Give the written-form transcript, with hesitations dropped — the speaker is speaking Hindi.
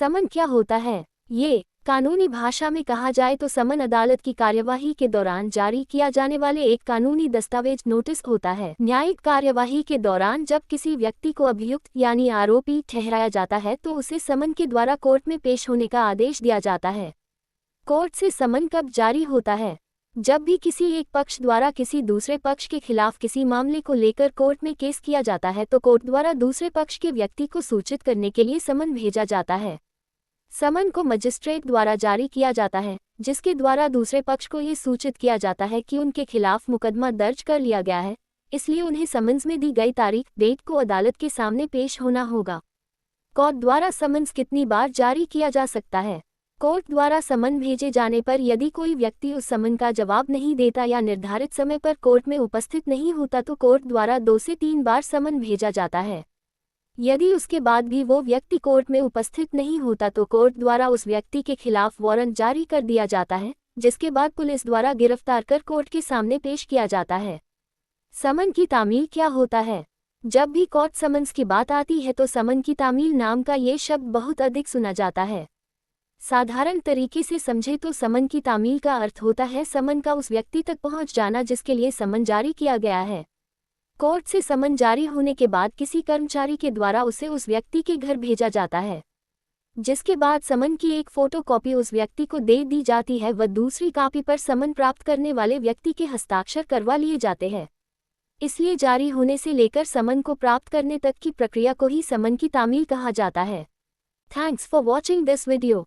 समन क्या होता है? ये कानूनी भाषा में कहा जाए तो समन अदालत की कार्यवाही के दौरान जारी किया जाने वाले एक कानूनी दस्तावेज नोटिस होता है। न्यायिक कार्यवाही के दौरान जब किसी व्यक्ति को अभियुक्त यानी आरोपी ठहराया जाता है तो उसे समन के द्वारा कोर्ट में पेश होने का आदेश दिया जाता है। कोर्ट से समन कब जारी होता है? जब भी किसी एक पक्ष द्वारा किसी दूसरे पक्ष के खिलाफ किसी मामले को लेकर कोर्ट में केस किया जाता है तो कोर्ट द्वारा दूसरे पक्ष के व्यक्ति को सूचित करने के लिए समन भेजा जाता है। समन को मजिस्ट्रेट द्वारा जारी किया जाता है, जिसके द्वारा दूसरे पक्ष को ये सूचित किया जाता है कि उनके खिलाफ मुकदमा दर्ज कर लिया गया है, इसलिए उन्हें समन्स में दी गई तारीख डेट को अदालत के सामने पेश होना होगा। कोर्ट द्वारा समन्स कितनी बार जारी किया जा सकता है? कोर्ट द्वारा समन भेजे जाने पर यदि कोई व्यक्ति उस समन का जवाब नहीं देता या निर्धारित समय पर कोर्ट में उपस्थित नहीं होता तो कोर्ट द्वारा 2 से 3 बार समन भेजा जाता है। यदि उसके बाद भी वो व्यक्ति कोर्ट में उपस्थित नहीं होता तो कोर्ट द्वारा उस व्यक्ति के खिलाफ वारंट जारी कर दिया जाता है, जिसके बाद पुलिस द्वारा गिरफ्तार कर कोर्ट के सामने पेश किया जाता है। समन की तामील क्या होता है? जब भी कोर्ट समन्स की बात आती है तो समन की तामील नाम का ये शब्द बहुत अधिक सुना जाता है। साधारण तरीके से समझे तो समन की तामील का अर्थ होता है समन का उस व्यक्ति तक पहुंच जाना जिसके लिए समन जारी किया गया है। कोर्ट से समन जारी होने के बाद किसी कर्मचारी के द्वारा उसे उस व्यक्ति के घर भेजा जाता है, जिसके बाद समन की एक फोटोकॉपी उस व्यक्ति को दे दी जाती है व दूसरी कॉपी पर समन प्राप्त करने वाले व्यक्ति के हस्ताक्षर करवा लिए जाते हैं। इसलिए जारी होने से लेकर समन को प्राप्त करने तक की प्रक्रिया को ही समन की तामील कहा जाता है। Thanks for watching this video.